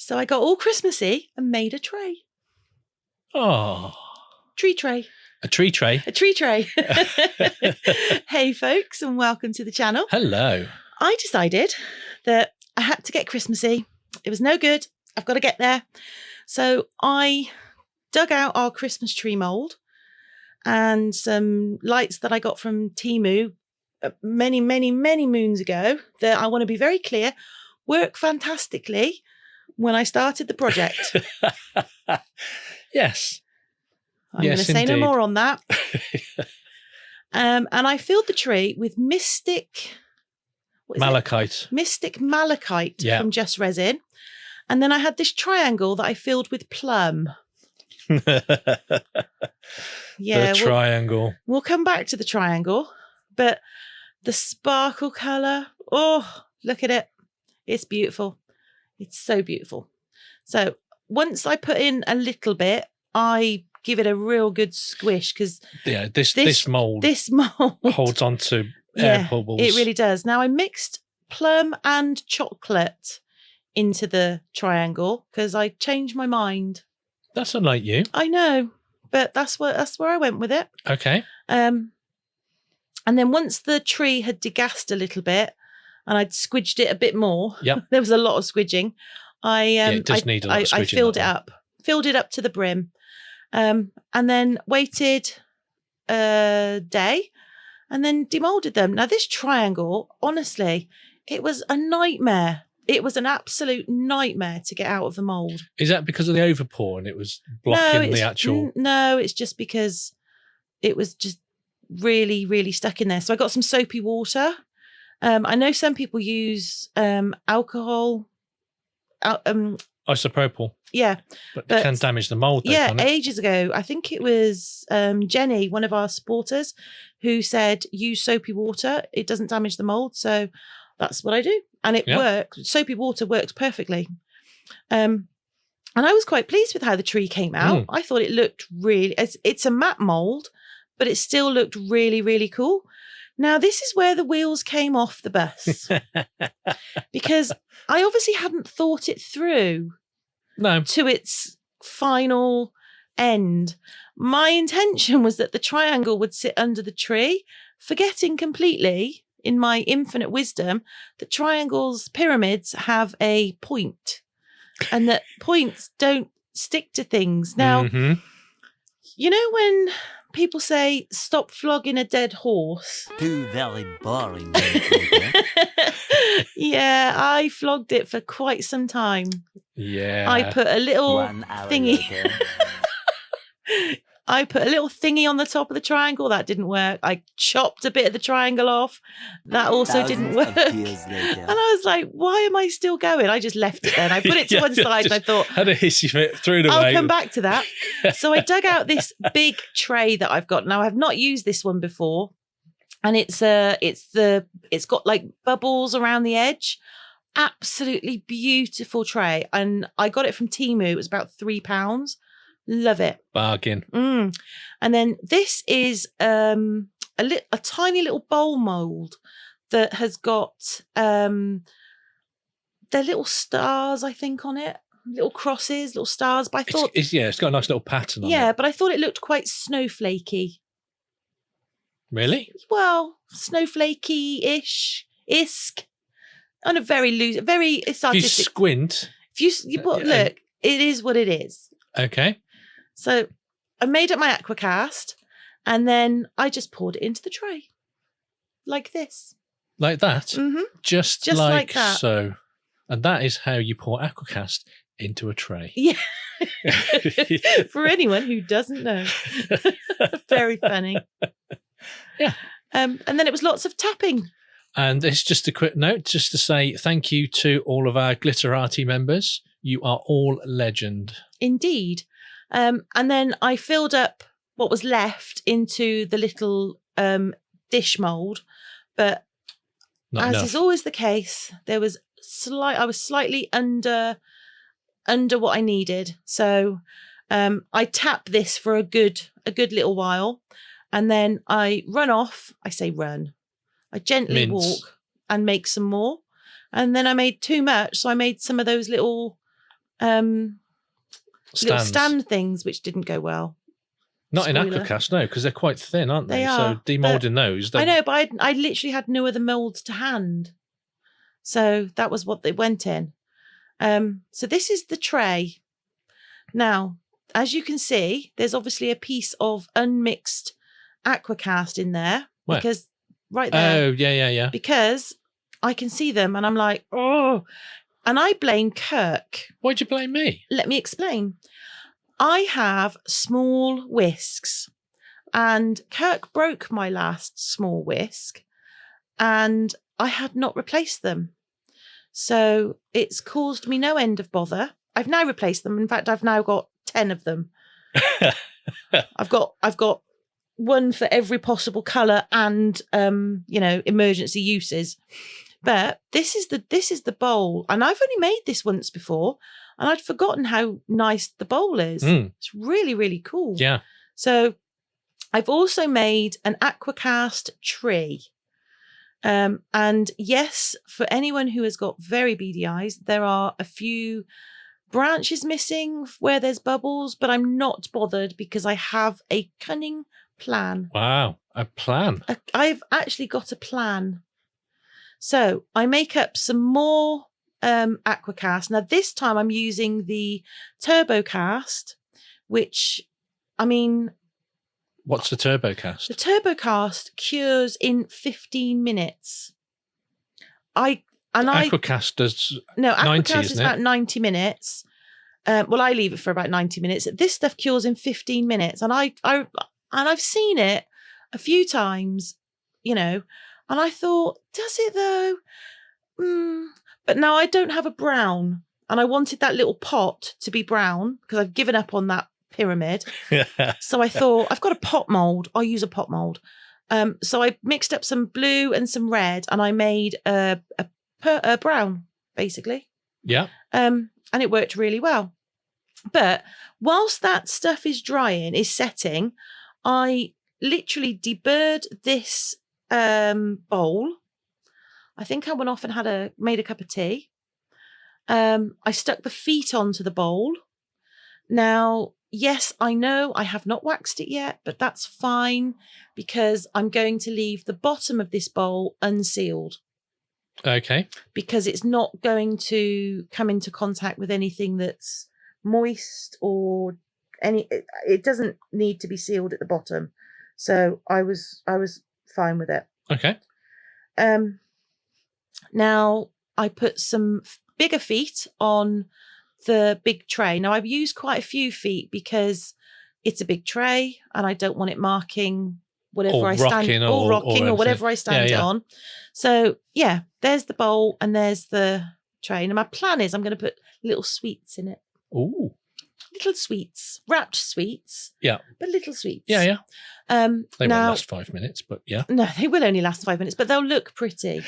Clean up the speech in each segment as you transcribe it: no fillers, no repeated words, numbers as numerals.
So I got all Christmassy and made a tray. Oh. Tree tray. A tree tray? A tree tray. Hey, folks, and welcome to the channel. Hello. I decided that I had to get Christmassy. It was no good. I've got to get there. So I dug out our Christmas tree mould and some lights that I got from Temu many moons ago that I want to be very clear, work fantastically when I started the project. Yes. I'm going to say no more on that. And I filled the tree with Mystic Malachite. Mystic Malachite from Just Resin. And then I had this triangle that I filled with Plum. The triangle. We'll come back to the triangle, but the sparkle colour, oh, look at it. It's beautiful. It's so beautiful. So once I put in a little bit, I give it a real good squish because this mould holds on to air bubbles. It really does. Now I mixed plum and chocolate into the triangle because I changed my mind. That's unlike you. I know, but that's where I went with it. Okay. And then once the tree had degassed a little bit and I'd squidged it a bit more, there was a lot of squidging. It does need a lot of squidging. I filled it up to the brim. And then waited a day and then demolded them. Now, this triangle, honestly, it was a nightmare. It was an absolute nightmare to get out of the mould. Is that because of the overpour and it was blocking the actual... No, it's just because it was just really, really stuck in there. So I got some soapy water. I know some people use alcohol... isopropyl. Yeah. But it can damage the mould. Yeah, ages ago. I think it was Jenny, one of our supporters, who said, use soapy water. It doesn't damage the mould. So that's what I do. And it works. Soapy water works perfectly. And I was quite pleased with how the tree came out. I thought it looked really... It's a matte mould, but it still looked really, really cool. Now, this is where the wheels came off the bus. Because I obviously hadn't thought it through to its final end. My intention was that the triangle would sit under the tree, forgetting completely, in my infinite wisdom, that triangles, pyramids have a point and that points don't stick to things. Now, you know when people say, stop flogging a dead horse? Too very boring. Yeah, I flogged it for quite some time. Yeah. I put a little thingy. I put a little thingy on the top of the triangle. That didn't work. I chopped a bit of the triangle off. That also didn't work. And I was like, why am I still going? I just left it then. I put it to one side and I thought, had a hissy fit, threw it away. I'll come back to that. So I dug out this big tray that I've got. Now, I've not used this one before. And it's got like bubbles around the edge. Absolutely beautiful tray. And I got it from Temu. It was about £3. Love it. Bargain. And then this is a tiny little bowl mould that has got their little stars, I think, on it. Little crosses, little stars. But I thought... it's got a nice little pattern on it. Yeah, but I thought it looked quite snowflakey. Really? Well, snowflakey-ish. Isk. On a very loose... It's artistic. If you squint... Look, it is what it is. Okay. So I made up my AquaCast and then I just poured it into the tray. Like this. Like that? Mm-hmm. Just like that. So. And that is how you pour AquaCast into a tray. Yeah. For anyone who doesn't know. Very funny. Yeah. And then it was lots of tapping. And it's just a quick note just to say thank you to all of our Glitterati members. You are all legend. Indeed. And then I filled up what was left into the little dish mould. But as is always the case, I was slightly under what I needed. So I tap this for a good little while. And then I run off. I say run. I gently walk and make some more. And then I made too much. So I made some of those little little stand things, which didn't go well. Not Spoiler. in AquaCast, no, because they're quite thin, aren't they? They are, so demolding those. I know, but I literally had no other moulds to hand. So that was what they went in. So this is the tray. Now, as you can see, there's obviously a piece of unmixed AquaCast in there. Where? Because right there. Oh, yeah. Because I can see them and I'm like, oh. And I blame Kirk. Why'd you blame me? Let me explain. I have small whisks and Kirk broke my last small whisk and I had not replaced them. So it's caused me no end of bother. I've now replaced them. In fact, I've now got 10 of them. I've got one for every possible colour and emergency uses. But this is the bowl, and I've only made this once before, and I'd forgotten how nice the bowl is. It's really, really cool. Yeah. So I've also made an AquaCast tree. And yes, for anyone who has got very beady eyes, there are a few branches missing where there's bubbles, but I'm not bothered because I have a cunning plan. Wow, a plan. I've actually got a plan. So I make up some more AquaCast. Now this time I'm using the TurboCast, which, I mean... What's the TurboCast? The TurboCast cures in 15 minutes. AquaCast does 90, AquaCast is about 90 minutes. Well, I leave it for about 90 minutes. This stuff cures in 15 minutes. And I've seen it a few times, and I thought, does it though? But now I don't have a brown, and I wanted that little pot to be brown because I've given up on that pyramid. So I thought, I've got a pot mold. I'll use a pot mold. So I mixed up some blue and some red, and I made a brown, basically. Yeah. And it worked really well. But whilst that stuff is setting, I literally deburred this bowl. I think I went off and made a cup of tea. I stuck the feet onto the bowl. Now, yes, I know I have not waxed it yet, but that's fine because I'm going to leave the bottom of this bowl unsealed. Okay. Because it's not going to come into contact with anything that's moist or it doesn't need to be sealed at the bottom. So I was fine with it. Okay. Now I put some bigger feet on the big tray. Now I've used quite a few feet because it's a big tray and I don't want it marking whatever I stand or rocking or whatever I stand on. So yeah, there's the bowl and there's the tray. And my plan is I'm going to put little sweets in it. Ooh. Little sweets, wrapped sweets. Yeah. But little sweets. Yeah. They won't now, last 5 minutes, but yeah. No, they will only last 5 minutes, but they'll look pretty.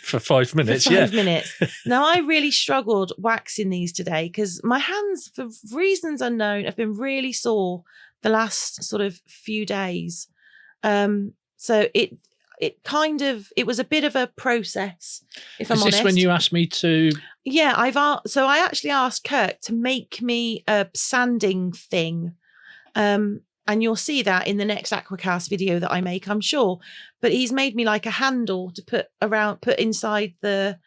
For 5 minutes, for 5 minutes. Now, I really struggled waxing these today because my hands, for reasons unknown, have been really sore the last sort of few days. So it was a bit of a process, if I'm honest. Is this when you asked me to? Yeah, I actually asked Kirk to make me a sanding thing. And you'll see that in the next AquaCast video that I make, I'm sure. But he's made me like a handle to put inside the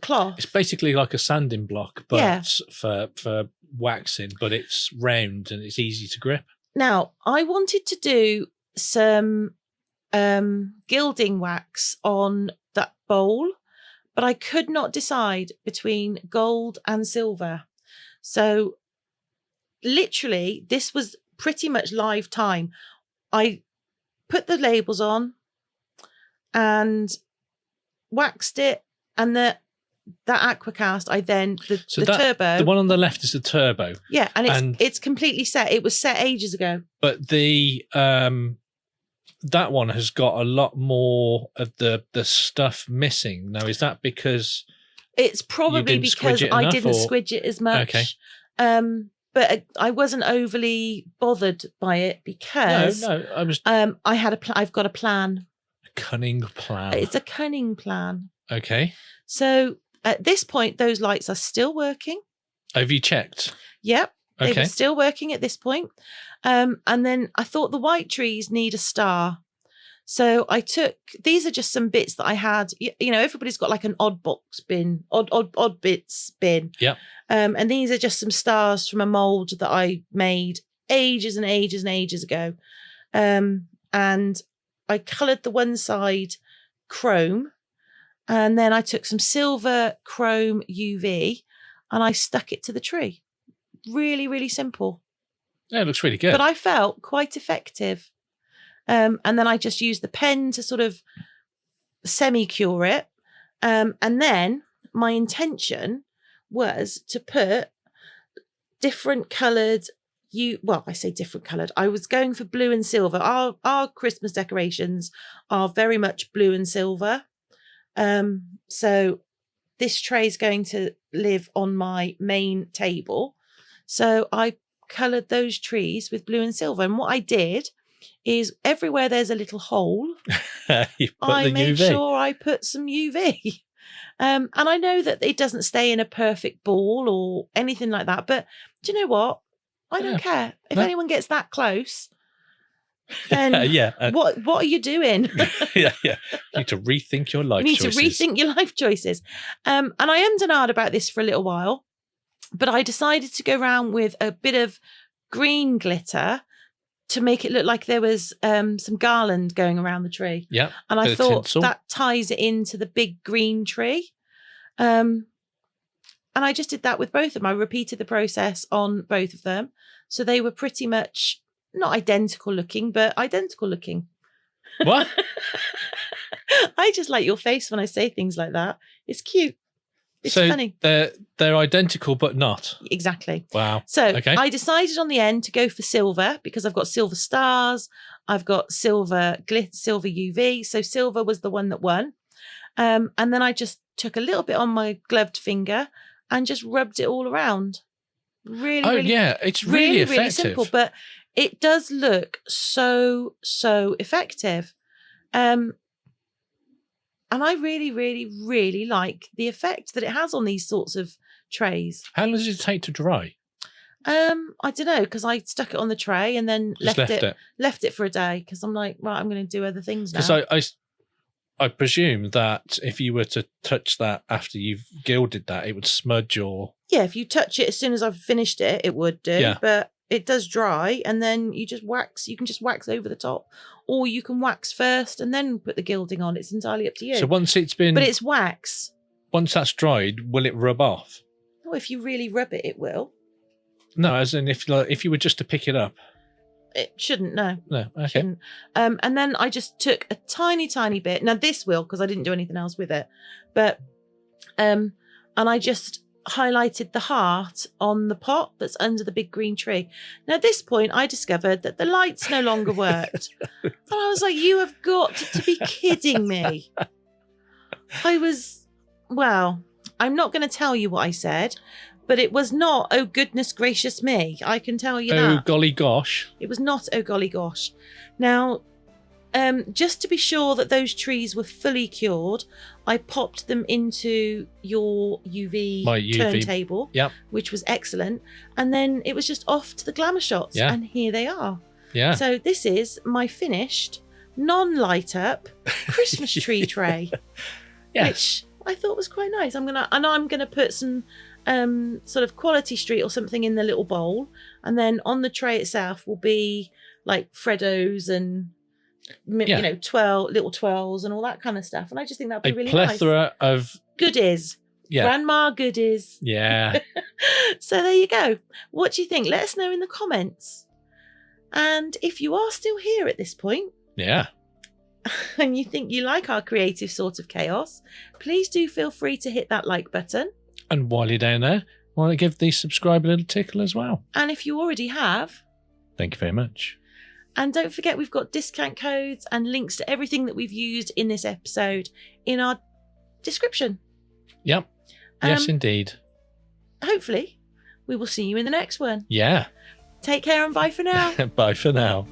cloth. It's basically like a sanding block, but for waxing, but it's round and it's easy to grip. Now, I wanted to do some gilding wax on that bowl, but I could not decide between gold and silver. So literally, this was pretty much live time. I put the labels on and waxed it, and that AquaCast, I then the turbo. The one on the left is the turbo. Yeah, and it's completely set. It was set ages ago. But the that one has got a lot more of the stuff missing. Now, is that because it's probably because I didn't squidge it as much? Okay. But I wasn't overly bothered by it because no, I was. I've got a plan. A cunning plan. It's a cunning plan. Okay. So at this point, those lights are still working. Have you checked? Yep. They Okay. were still working at this point. And then I thought the white trees need a star. So these are just some bits that I had. You know, everybody's got like an odd box bin, odd bits bin. Yep. And these are just some stars from a mould that I made ages and ages and ages ago. And I coloured the one side chrome. And then I took some silver chrome UV and I stuck it to the tree. Really, really simple. Yeah, it looks really good. But I felt quite effective. And then I just used the pen to sort of semi-cure it. And then my intention was to put different coloured, I say different coloured. I was going for blue and silver. Our Christmas decorations are very much blue and silver. So this tray is going to live on my main table. So I coloured those trees with blue and silver. And what I did is everywhere there's a little hole, I made sure I put some UV. And I know that it doesn't stay in a perfect ball or anything like that. But do you know what? I don't care. If anyone gets that close, then what are you doing? You need to rethink your life choices. You need to rethink your life choices. And I am denied about this for a little while. But I decided to go around with a bit of green glitter to make it look like there was some garland going around the tree. Yeah. And I thought that ties it into the big green tree. And I just did that with both of them. I repeated the process on both of them. So they were pretty much not identical looking, but identical looking. What? I just like your face when I say things like that. It's cute. It's funny. They're identical, but not. Exactly. Wow. So I decided on the end to go for silver because I've got silver stars. I've got silver silver UV. So silver was the one that won. And then I just took a little bit on my gloved finger and just rubbed it all around. It's really effective. Really simple, but it does look so effective. And I really, really, really like the effect that it has on these sorts of trays. How long does it take to dry? I don't know, because I stuck it on the tray and then left it for a day because I'm like, right, I'm going to do other things now. Because I presume that if you were to touch that after you've gilded that, it would smudge your... Yeah, if you touch it as soon as I've finished it, it would do. Yeah. But it does dry and then you just wax. You can just wax over the top. Or you can wax first and then put the gilding on. It's entirely up to you. So once it's been... But it's wax. Once that's dried, will it rub off? Oh, if you really rub it, it will. No, as in if you were just to pick it up. It shouldn't, no. No, okay. Shouldn't. And then I just took a tiny, tiny bit. Now this will, because I didn't do anything else with it. But, and I just highlighted the heart on the pot that's under the big green tree. Now at this point, I discovered that the lights no longer worked. And I was like, you have got to be kidding me. I'm not going to tell you what I said, but it was not, oh goodness gracious me. I can tell you that. Oh golly gosh. It was not, oh golly gosh. Now, just to be sure that those trees were fully cured, I popped them into your UV turntable, which was excellent. And then it was just off to the glamour shots. Yeah. And here they are. Yeah. So this is my finished, non-light up Christmas tree tray. Yes. Which I thought was quite nice. I'm gonna put some sort of Quality Street or something in the little bowl. And then on the tray itself will be like Freddos and little twirls and all that kind of stuff. And I just think that'd be really nice. A plethora of goodies. Yeah. Grandma goodies. Yeah. So there you go. What do you think? Let us know in the comments. And if you are still here at this point. Yeah. And you think you like our creative sort of chaos, please do feel free to hit that like button. And while you're down there, why not give the subscribe a little tickle as well? And if you already have. Thank you very much. And don't forget, we've got discount codes and links to everything that we've used in this episode in our description. Yep. Yes, indeed. Hopefully, we will see you in the next one. Yeah. Take care and bye for now. Bye for now.